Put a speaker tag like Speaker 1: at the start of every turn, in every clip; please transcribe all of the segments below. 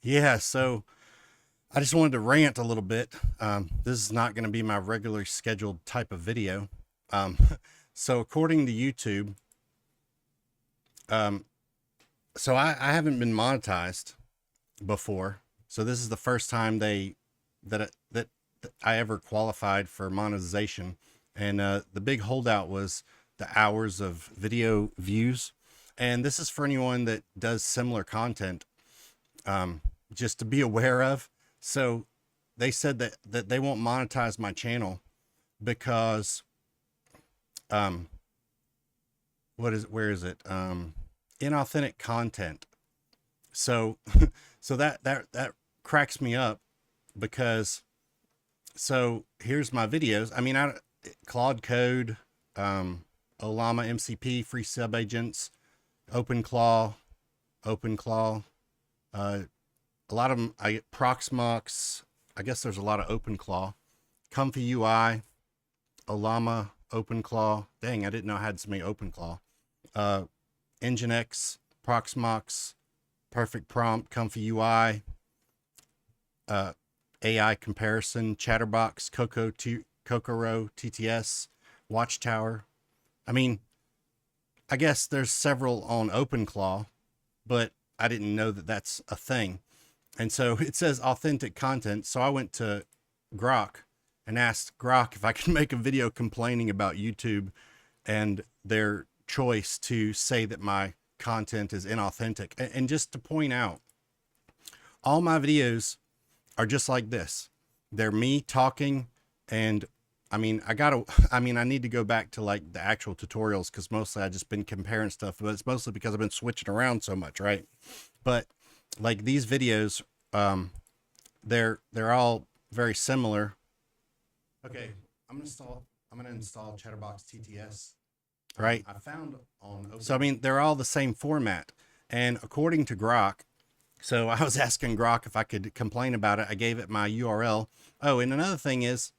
Speaker 1: Yeah, so I just wanted to rant a little bit. This is not going to be my regularly scheduled type of video. Um, so according to YouTube, um, I haven't been monetized before. So this is the first time that I ever qualified for monetization, and the big holdout was the hours of video views. And this is for anyone that does similar content, just to be aware of. So they said that they won't monetize my channel because um where is it? Inauthentic content. So so that cracks me up because so here's my videos. I mean, I Claude Code, um Olama MCP, free sub agents, OpenClaw, OpenClaw, uh a lot of them. I get Proxmox. I guess there's a lot of OpenClaw, Comfy UI, Olama, OpenClaw. Dang, I didn't know I had so many OpenClaw. Uh, Nginx, Proxmox, Perfect Prompt, Comfy UI, uh, AI Comparison, Chatterbox, Kokoro, TTS, Watchtower. I mean, I guess there's several on OpenClaw, but I didn't know that that's a thing. And so it says authentic content. So I went to Grok and asked Grok if I could make a video complaining about YouTube and their choice to say that my content is inauthentic. And just to point out, all my videos are just like this. They're me talking, and I need to go back to like the actual tutorials because mostly I just been comparing stuff, but it's mostly because I've been switching around so much, right? But like these videos, um, they're all very similar. Okay, I'm gonna install Chatterbox TTS. Right. I found on so I mean they're all the same format, and according to Grok, so I was asking Grok if I could complain about it. I gave it my URL. Oh, and another thing is,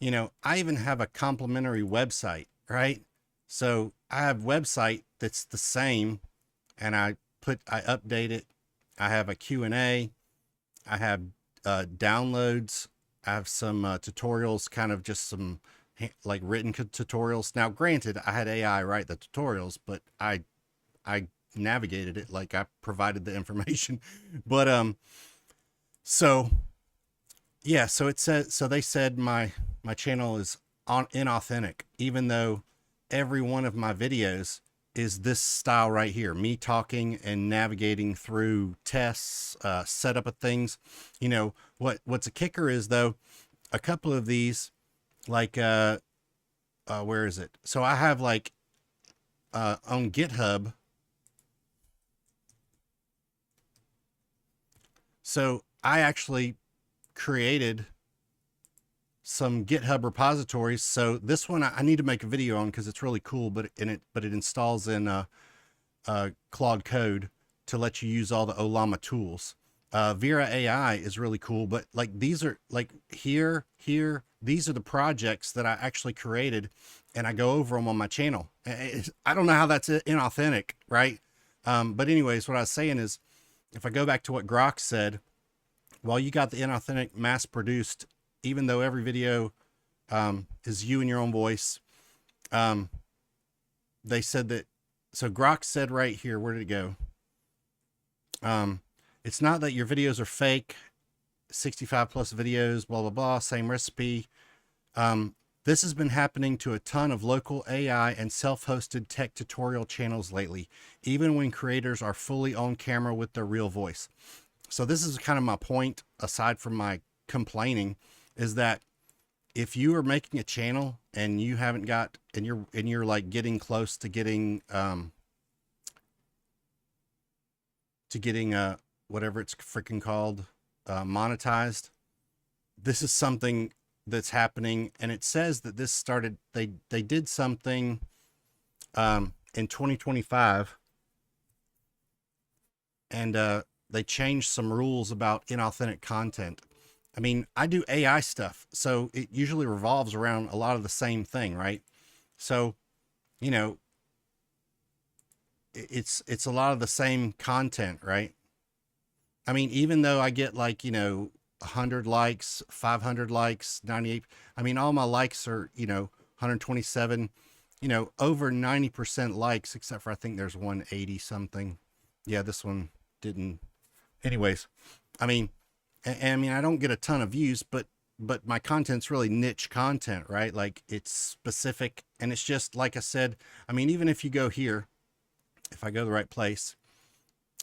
Speaker 1: I even have a complimentary website, right? So I have website that's the same, and I update it. I have a Q&A. I have downloads. I have some tutorials, kind of just some like written tutorials. Now, granted, I had AI write the tutorials, but I navigated it, like I provided the information. But so yeah, so it says, so they said my channel is inauthentic, even though every one of my videos is this style right here, me talking and navigating through tests, setup of things. What's a kicker is, though, a couple of these, like where is it? So I have like on GitHub. So I actually created some GitHub repositories. So this one I need to make a video on because it's really cool, but it installs in Claude Code to let you use all the Olama tools. Vera AI is really cool, but like these are like here, these are the projects that I actually created, and I go over them on my channel. I don't know how that's inauthentic, right? But anyways, what I was saying is, if I go back to what Grok said, while you got the inauthentic mass produced, even though every video is you in your own voice, um, they said that. So Grok said right here, where did it go? It's not that your videos are fake, 65 plus videos, blah, blah, blah, same recipe. This has been happening to a ton of local AI and self-hosted tech tutorial channels lately, even when creators are fully on camera with their real voice. So this is kind of my point, aside from my complaining, is that if you are making a channel and you haven't got, and you're like getting close to getting whatever it's freaking called, monetized, this is something that's happening. And it says that this started, they did something in 2025, and they changed some rules about inauthentic content. I mean, I do AI stuff, so it usually revolves around a lot of the same thing, right? So, you know, it's a lot of the same content, right? I mean, even though I get like, 100 likes, 500 likes, 98, I mean, all my likes are, 127, over 90% likes, except for I think there's 180 something. Yeah, this one didn't. Anyways, I mean, I mean, I don't get a ton of views, but my content's really niche content, right? Like it's specific, and it's just like I said. I mean, even if you go here, if I go to the right place,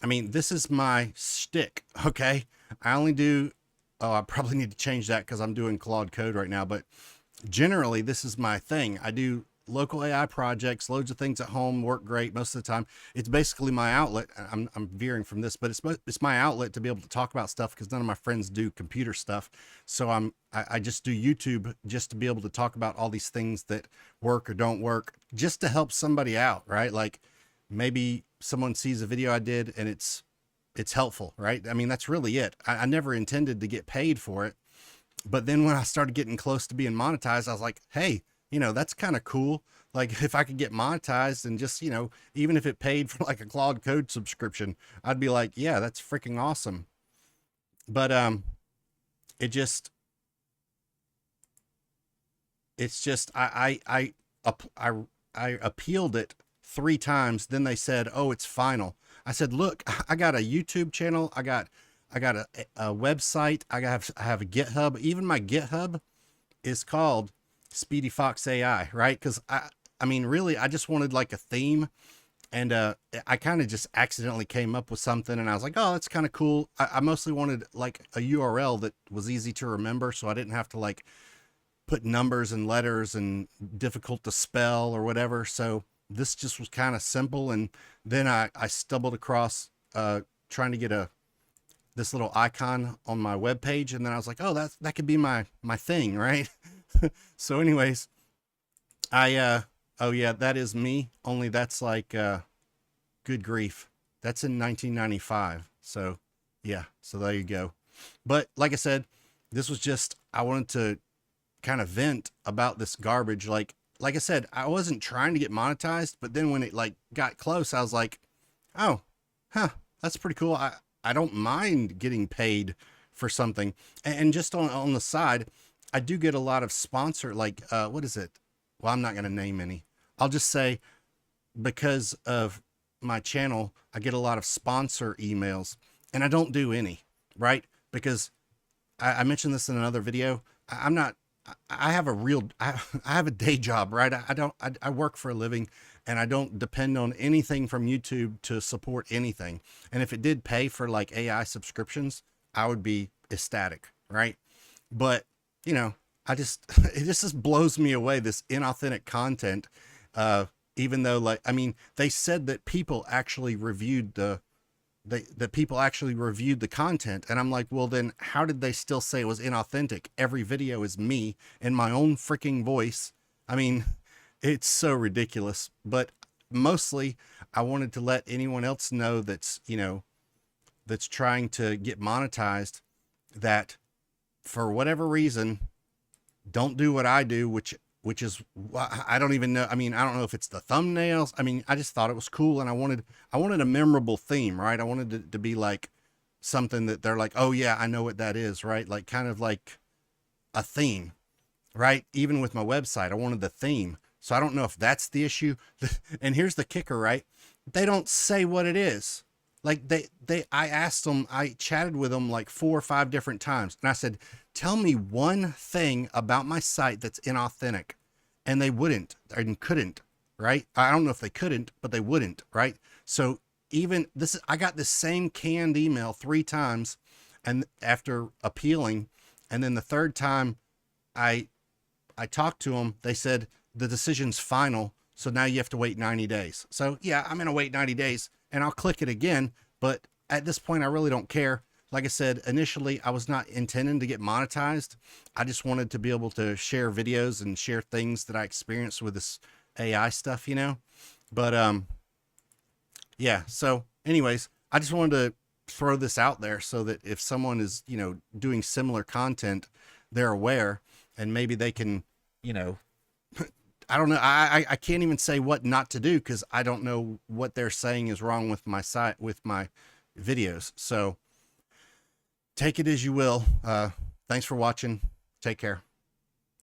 Speaker 1: I mean, this is my shtick, okay? I only do, oh, I probably need to change that because I'm doing Claude Code right now, but generally this is my thing. I do local AI projects, loads of things at home, work great most of the time. It's basically my outlet. I'm veering from this, but it's my outlet to be able to talk about stuff because none of my friends do computer stuff. So I just do YouTube just to be able to talk about all these things that work or don't work, just to help somebody out, right? Like maybe someone sees a video I did and it's helpful, right? I mean, that's really it. I never intended to get paid for it. But then when I started getting close to being monetized, I was like, hey, that's kind of cool. Like if I could get monetized and just, even if it paid for like a Claude Code subscription, I'd be like, yeah, that's freaking awesome. But it just it's just I appealed it 3 times. Then they said, "Oh, it's final." I said, "Look, I got a YouTube channel. I got a website. I have a GitHub. Even my GitHub is called SpeedyFoxAi, right? Because I mean, really, I just wanted like a theme, and I kind of just accidentally came up with something, and I was like, oh, that's kind of cool. I mostly wanted like a URL that was easy to remember, so I didn't have to like put numbers and letters and difficult to spell or whatever. So this just was kind of simple. And then I stumbled across trying to get this little icon on my web page, and then I was like, oh, that could be my thing, right? So anyways, oh yeah, that is me, only that's like good grief, that's in 1995. So yeah, so there you go. But like I said, this was just, I wanted to kind of vent about this garbage. Like I said, I wasn't trying to get monetized, but then when it like got close, I was like, oh, huh, that's pretty cool. I don't mind getting paid for something. And just on the side, I do get a lot of sponsor, like what is it? Well, I'm not going to name any. I'll just say, because of my channel, I get a lot of sponsor emails, and I don't do any, right? Because I mentioned this in another video. I'm not, I have a real, I have a day job, right? I work for a living, and I don't depend on anything from YouTube to support anything. And if it did pay for like AI subscriptions, I would be ecstatic, right? But, I just, it just blows me away, this inauthentic content. Even though, like, I mean, they said that people actually reviewed that people actually reviewed the content, and I'm like, well, then how did they still say it was inauthentic? Every video is me in my own freaking voice. I mean, it's so ridiculous. But mostly I wanted to let anyone else know that's, that's trying to get monetized, that for whatever reason, don't do what I do, which is, I don't even know. I mean, I don't know if it's the thumbnails. I mean, I just thought it was cool, and I wanted a memorable theme, right? I wanted it to be like something that they're like, oh yeah, I know what that is, right? Like kind of like a theme, right? Even with my website, I wanted the theme. So I don't know if that's the issue. And here's the kicker, right? They don't say what it is. Like I asked them, I chatted with them like 4 or 5 different times. And I said, tell me one thing about my site that's inauthentic. And they wouldn't and couldn't, right? I don't know if they couldn't, but they wouldn't, right? So even this, I got the same canned email 3 times, and after appealing, and then the third time I talked to them, they said the decision's final. So now you have to wait 90 days. So yeah, I'm going to wait 90 days and I'll click it again. But at this point, I really don't care. Like I said, initially, I was not intending to get monetized. I just wanted to be able to share videos and share things that I experienced with this AI stuff, But yeah. So anyways, I just wanted to throw this out there so that if someone is, doing similar content, they're aware, and maybe they can, I don't know. I can't even say what not to do, because I don't know what they're saying is wrong with my site, with my videos. So take it as you will. Thanks for watching. Take care.